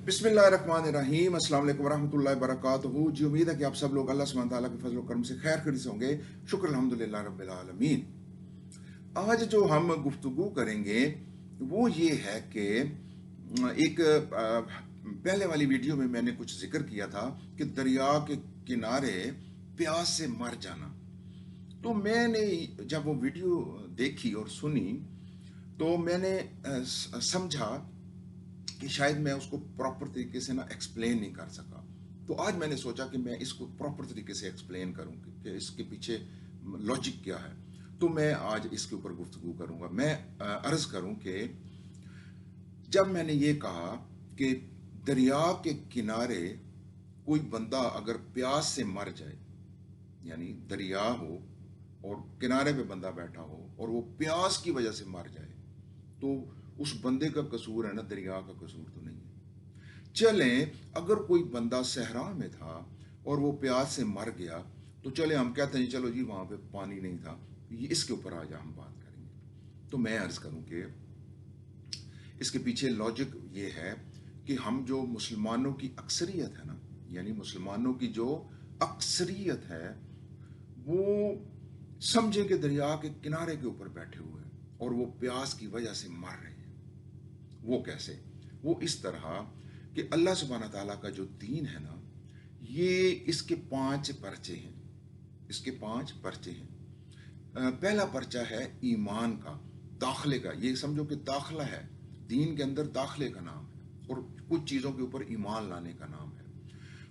बिस्मिल्लाहिर्रहमानिर्रहीम अस्सलाम वालेकुम वरहमतुल्लाहि वबरकातुहू। जी, उम्मीद है कि आप सब लोग अल्लाह सुब्हानहू तआला के फजल करम से खैर खैरियत से होंगे। शुक्र अल्हम्दुलिल्लाह रब्बिल आलमीन। आज जो हम गुफ्तगू करेंगे वो ये है कि एक पहले वाली वीडियो में मैंने कुछ जिक्र किया था कि दरिया के किनारे प्यास से मर जाना। तो मैंने जब वो वीडियो देखी और सुनी तो मैंने समझा कि शायद मैं उसको प्रॉपर तरीके से ना एक्सप्लेन नहीं कर सका। तो आज मैंने सोचा कि मैं इसको प्रॉपर तरीके से एक्सप्लेन करूं कि इसके पीछे लॉजिक क्या है। तो मैं आज इसके ऊपर गुफ्तगू करूंगा। मैं अर्ज करूं कि जब मैंने ये कहा कि दरिया के किनारे कोई बंदा अगर प्यास से मर जाए, यानी दरिया हो और किनारे पे बंदा बैठा हो और वो प्यास की वजह से मर जाए, तो उस बंदे का कसूर है ना, दरिया का कसूर तो नहीं है। चलें, अगर कोई बंदा सहरा में था और वो प्यास से मर गया, तो चले हम कहते हैं चलो जी वहां पे पानी नहीं था। ये इसके ऊपर आज हम बात करेंगे। तो मैं अर्ज करूं कि इसके पीछे लॉजिक ये है कि हम जो मुसलमानों की अक्सरियत है ना, यानी मुसलमानों की जो अक्सरियत है, वो समझे कि दरिया के किनारे के ऊपर बैठे हुए हैं और वो प्यास की वजह से मर रहे हैं। वो कैसे? वो इस तरह कि अल्लाह सुब्हानहू तआला का जो दीन है ना, ये इसके 5 पर्चे हैं। इसके 5 पर्चे हैं। पहला पर्चा है ईमान का, दाखिले का। ये समझो कि दाखला है, दीन के अंदर दाखले का नाम है और कुछ चीज़ों के ऊपर ईमान लाने का नाम है।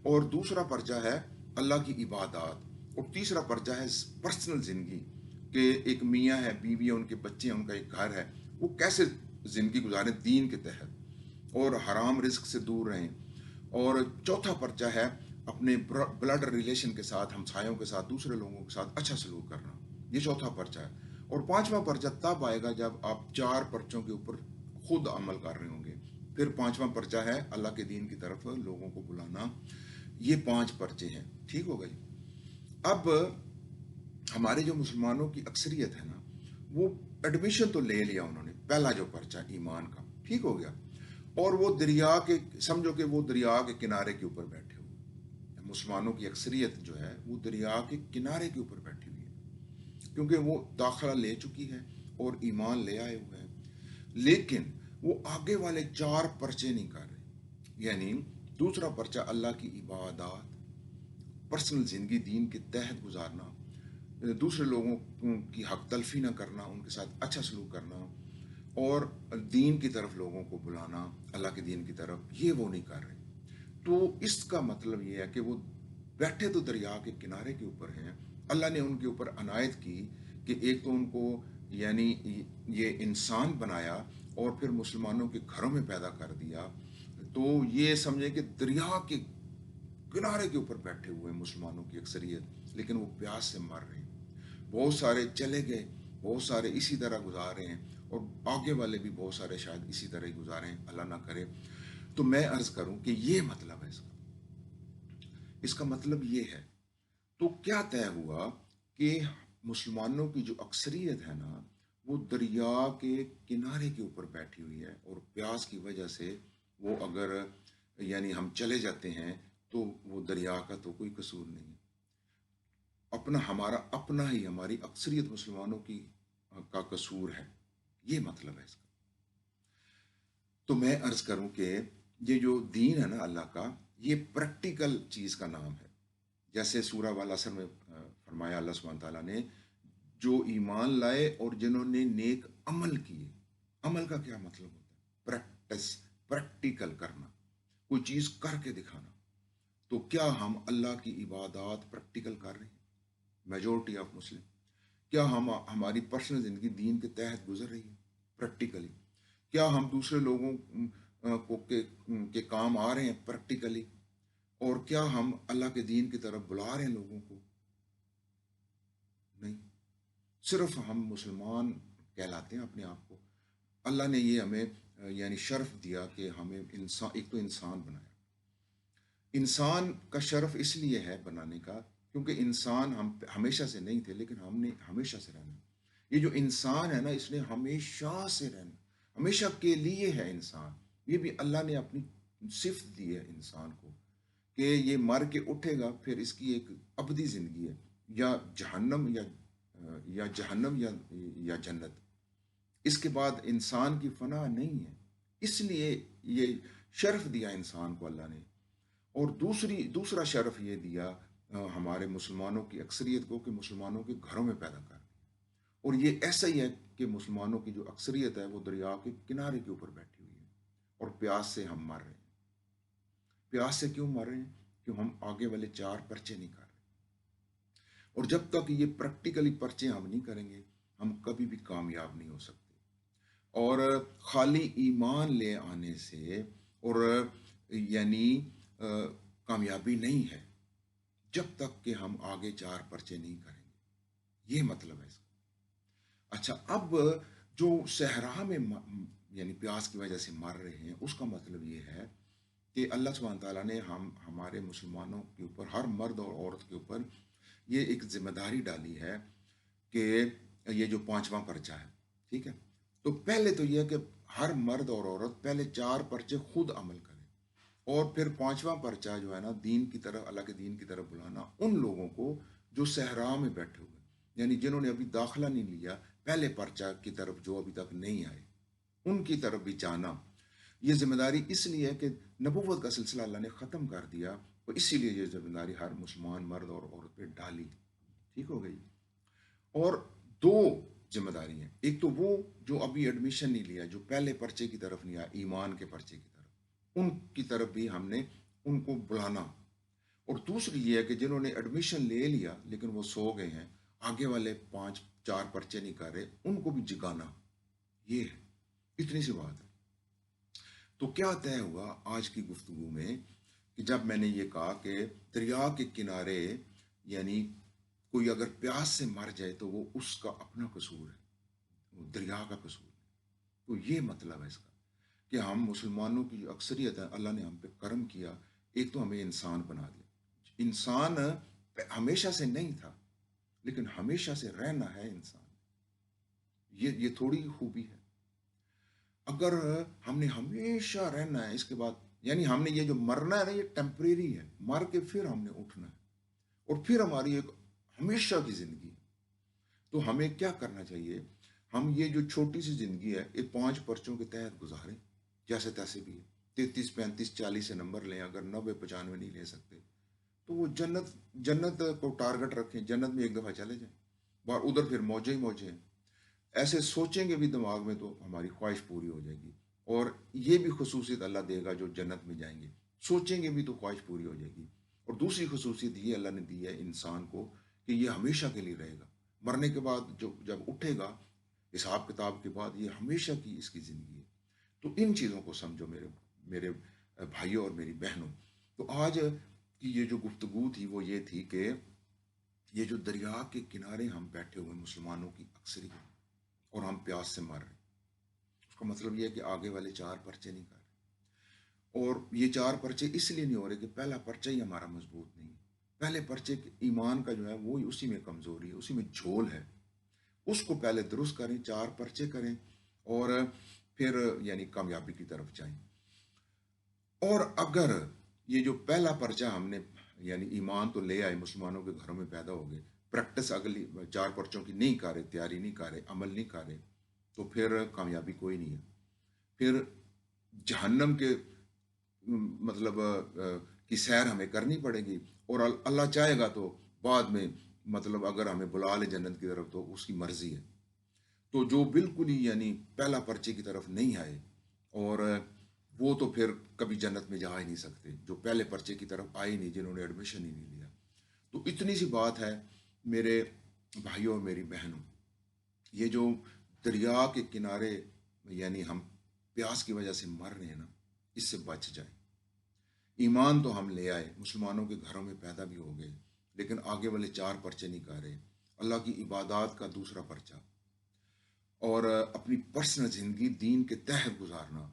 और दूसरा पर्चा है अल्लाह की इबादत। और तीसरा पर्चा है पर्सनल जिंदगी, कि एक मियाँ है, बीवी है, उनके बच्चे हैं, उनका एक घर है, वो कैसे जिंदगी गुजारें दीन के तहत और हराम रिस्क से दूर रहें। और चौथा पर्चा है अपने ब्लड रिलेशन के साथ, हमसायों के साथ, दूसरे लोगों के साथ अच्छा सलूक करना। ये चौथा पर्चा है। और पांचवा पर्चा तब आएगा जब आप 4 पर्चों के ऊपर खुद अमल कर रहे होंगे। फिर पांचवा पर्चा है अल्लाह के दीन की तरफ लोगों को बुलाना। ये 5 पर्चे हैं। ठीक हो गई? अब हमारे जो मुसलमानों की अक्सरियत है ना, वो एडमिशन तो ले लिया उन्होंने, पहला जो पर्चा ईमान का, ठीक हो गया। और वो दरिया के, समझो कि वो दरिया के किनारे के ऊपर बैठे हुए। मुसलमानों की अक्सरियत जो है वो दरिया के किनारे के ऊपर बैठी हुई है, क्योंकि वो दाखिला ले चुकी है और ईमान ले आए हुए हैं। लेकिन वो आगे वाले 4 पर्चे नहीं कर रहे। यानी दूसरा पर्चा अल्लाह की इबादत, पर्सनल जिंदगी दीन के तहत गुजारना, दूसरे लोगों की हक तलफी ना करना, उनके साथ अच्छा सलूक करना और दीन की तरफ लोगों को बुलाना, अल्लाह के दीन की तरफ, ये वो नहीं कर रहे। तो इसका मतलब ये है कि वो बैठे तो दरिया के किनारे के ऊपर हैं। अल्लाह ने उनके ऊपर अनायत की कि एक तो उनको, यानी ये इंसान बनाया और फिर मुसलमानों के घरों में पैदा कर दिया। तो ये समझे कि दरिया के किनारे के ऊपर बैठे हुए मुसलमानों की अक्सरियत, लेकिन वो प्यास से मर रहे हैं। बहुत सारे चले गए, बहुत सारे इसी तरह गुजार रहे हैं और आगे वाले भी बहुत सारे शायद इसी तरह ही गुजारे हैं, अल्लाह ना करे। तो मैं अर्ज करूं कि ये मतलब है इसका। इसका मतलब ये है, तो क्या तय हुआ कि मुसलमानों की जो अक्सरियत है ना, वो दरिया के किनारे के ऊपर बैठी हुई है और प्यास की वजह से वो अगर, यानी हम चले जाते हैं, तो वो दरिया का तो कोई कसूर नहीं है। अपना, हमारा अपना ही, हमारी अक्सरियत मुसलमानों की का कसूर है। ये मतलब है इसका। तो मैं अर्ज करूं कि ये जो दीन है ना अल्लाह का, ये प्रैक्टिकल चीज का नाम है। जैसे सूरह वाल असर में फरमाया अल्लाह सुब्हानहू तआला ने, जो ईमान लाए और जिन्होंने नेक अमल किए। अमल का क्या मतलब होता है? प्रैक्टिस, प्रैक्टिकल करना, कोई चीज करके दिखाना। तो क्या हम अल्लाह की इबादत प्रैक्टिकल कर रहे हैं? मेजोरिटी ऑफ मुस्लिम, क्या हम, हमारी पर्सनल जिंदगी दीन के तहत गुजर रही है प्रैक्टिकली? क्या हम दूसरे लोगों के काम आ रहे हैं प्रैक्टिकली? और क्या हम अल्लाह के दीन की तरफ बुला रहे हैं लोगों को? नहीं। सिर्फ हम मुसलमान कहलाते हैं अपने आप को। अल्लाह ने ये हमें यानी शर्फ दिया कि हमें इंसान, एक तो इंसान बनाया। इंसान का शर्फ इसलिए है बनाने का क्योंकि इंसान हम हमेशा से नहीं थे, लेकिन हमने हमेशा से रहना। ये जो इंसान है ना, इसने हमेशा से रहना, हमेशा के लिए है इंसान। ये भी अल्लाह ने अपनी सिफ्त दी है इंसान को कि ये मर के उठेगा, फिर इसकी एक अबदी ज़िंदगी है, या जहन्नम या जहन्नम या जन्नत। इसके बाद इंसान की फना नहीं है। इसलिए ये शर्फ दिया इंसान को अल्लाह ने। और दूसरा शर्फ ये दिया हमारे मुसलमानों की अक्सरियत को, कि मुसलमानों के घरों में पैदा कर दिया। और ये ऐसा ही है कि मुसलमानों की जो अक्सरियत है वो दरिया के किनारे के ऊपर बैठी हुई है, और प्यास से हम मर रहे हैं। प्यास से क्यों मर रहे हैं? क्यों हम आगे वाले 4 पर्चे नहीं कर रहे। और जब तक ये प्रैक्टिकली पर्चे हम नहीं करेंगे, हम कभी भी कामयाब नहीं हो सकते। और खाली ईमान ले आने से और यानी कामयाबी नहीं है, जब तक कि हम आगे 4 पर्चे नहीं करेंगे। ये मतलब है इसका। अच्छा, अब जो सहरा में यानी प्यास की वजह से मर रहे हैं, उसका मतलब ये है कि अल्लाह सुब्हान तआला ने हमारे मुसलमानों के ऊपर, हर मर्द और औरत के ऊपर ये एक जिम्मेदारी डाली है कि ये जो 5वां पर्चा है, ठीक है? तो पहले तो ये है कि हर मर्द और औरत पहले 4 पर्चे खुद अमल करें, और फिर 5वां पर्चा जो है ना, दीन की तरफ, अल्लाह के दीन की तरफ बुलाना उन लोगों को जो सहरा में बैठे हुए, यानी जिन्होंने अभी दाखिला नहीं लिया, पहले पर्चा की तरफ जो अभी तक नहीं आए, उनकी तरफ भी जाना। ये जिम्मेदारी इसलिए है कि नबूवत का सिलसिला अल्लाह ने ख़त्म कर दिया, तो इसीलिए ये जिम्मेदारी हर मुसलमान मर्द और औरत पे डाली। ठीक हो गई। और दो जिम्मेदारी हैं। एक तो वो जो अभी एडमिशन नहीं लिया, जो पहले पर्चे की तरफ नहीं आया, ईमान के पर्चे की तरफ, उनकी तरफ भी हमने उनको बुलाना। और दूसरी ये है कि जिन्होंने एडमिशन ले लिया लेकिन वो सो गए हैं, आगे वाले 5 4 पर्चे नहीं कर रहे, उनको भी जगाना। ये है, इतनी सी बात है। तो क्या तय हुआ आज की गुफ्तगू में, कि जब मैंने ये कहा कि दरिया के किनारे, यानी कोई अगर प्यास से मर जाए तो वो उसका अपना कसूर है, वो दरिया का कसूर है। तो ये मतलब है इसका, कि हम मुसलमानों की जो अक्सरियत है, अल्लाह ने हम पे करम किया। एक तो हमें इंसान बना दिया। इंसान हमेशा से नहीं था, लेकिन हमेशा से रहना है इंसान। ये थोड़ी खूबी है। अगर हमने हमेशा रहना है, इसके बाद यानी हमने ये जो मरना है ना, ये टेम्परेरी है, मर के फिर हमने उठना है, और फिर हमारी एक हमेशा की जिंदगी है। तो हमें क्या करना चाहिए? हम ये जो छोटी सी जिंदगी है, ये 5 पर्चों के तहत गुजारें, जैसे तैसे भी है। 33 35 40 से नंबर लें, अगर 90 95 नहीं ले सकते, तो वो जन्नत जन्नत को टारगेट रखें, जन्नत में एक दफ़ा चले जाएं, बाहर उधर फिर मौजें ही मौजें हैं। ऐसे सोचेंगे भी दिमाग में, तो हमारी ख्वाहिश पूरी हो जाएगी। और ये भी खसूसियत अल्लाह देगा जो जन्नत में जाएंगे, सोचेंगे भी तो ख्वाहिश पूरी हो जाएगी। और दूसरी खसूसियत ये अल्लाह ने दी है इंसान को, कि ये हमेशा के लिए रहेगा। मरने के बाद जो जब उठेगा, हिसाब किताब के बाद, ये हमेशा की इसकी ज़िंदगी है। तो इन चीज़ों को समझो मेरे मेरे भाइयों और मेरी बहनों। तो आज की ये जो गुफ्तगू थी वो ये थी कि ये जो दरिया के किनारे हम बैठे हुए मुसलमानों की अक्सरियत, और हम प्यास से मर रहे हैं, उसका मतलब ये है कि आगे वाले 4 पर्चे नहीं कर रहे। और ये 4 पर्चे इसलिए नहीं हो रहे कि पहला पर्चा ही हमारा मजबूत नहीं है। पहले पर्चे ईमान का जो है वो ही, उसी में कमजोरी है, उसी में झोल है। उसको पहले दुरुस्त करें, 4 पर्चे करें, और फिर यानी कामयाबी की तरफ जाएं। और अगर ये जो पहला पर्चा हमने, यानी ईमान तो ले आए, मुसलमानों के घरों में पैदा हो गए, प्रैक्टिस अगली 4 पर्चों की नहीं कर रहे, तैयारी नहीं कर रहे, अमल नहीं कर रहे, तो फिर कामयाबी कोई नहीं है। फिर जहन्नम के मतलब की सैर हमें करनी पड़ेगी। और अल्लाह चाहेगा तो बाद में, मतलब अगर हमें बुला ले जन्नत की तरफ, तो उसकी मर्जी है। तो जो बिल्कुल ही यानी पहला पर्चे की तरफ नहीं आए, और वो तो फिर कभी जन्नत में जा ही नहीं सकते, जो पहले पर्चे की तरफ आए नहीं, जिन्होंने एडमिशन ही नहीं लिया। तो इतनी सी बात है मेरे भाइयों और मेरी बहनों, ये जो दरिया के किनारे, यानी हम प्यास की वजह से मर रहे हैं ना, इससे बच जाए। ईमान तो हम ले आए, मुसलमानों के घरों में पैदा भी हो गए, लेकिन आगे वाले 4 पर्चे नहीं कर रहे। अल्लाह की इबादत का दूसरा पर्चा, और अपनी पर्सनल ज़िंदगी दीन के तहत गुजारना,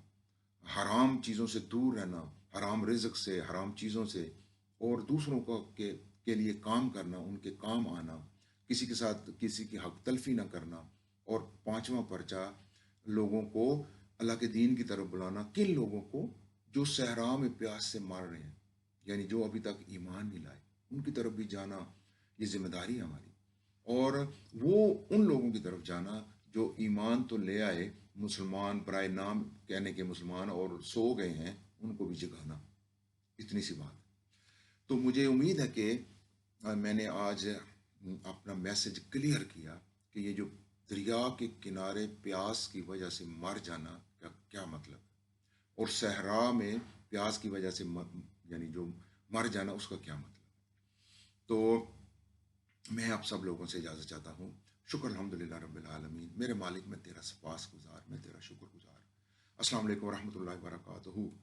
हराम चीज़ों से दूर रहना, हराम रिज़्क से, हराम चीज़ों से, और दूसरों को के लिए काम करना, उनके काम आना, किसी के साथ किसी की हक तलफी ना करना। और 5वां पर्चा, लोगों को अल्लाह के दीन की तरफ बुलाना। किन लोगों को? जो सहरा में प्यास से मर रहे हैं, यानी जो अभी तक ईमान नहीं लाए, उनकी तरफ भी जाना ये जिम्मेदारी है हमारी। और वो उन लोगों की तरफ जाना जो ईमान तो ले आए, मुसलमान पराए नाम कहने के मुसलमान और सो गए हैं, उनको भी जगाना, इतनी सी बात। तो मुझे उम्मीद है कि मैंने आज अपना मैसेज क्लियर किया कि ये जो दरिया के किनारे प्यास की वजह से मर जाना का क्या मतलब, और सहरा में प्यास की वजह से यानी जो मर जाना उसका क्या मतलब। तो मैं आप सब लोगों से इजाज़त चाहता हूँ। शुक्र अल्हम्दुलिल्लाह रब्बिल आलमीन। मेरे मालिक, मैं तेरा सपास गुजार, मैं तेरा शुक्रगुजार। अस्सलाम वालेकुम व रहमतुल्लाहि व बरकातहू।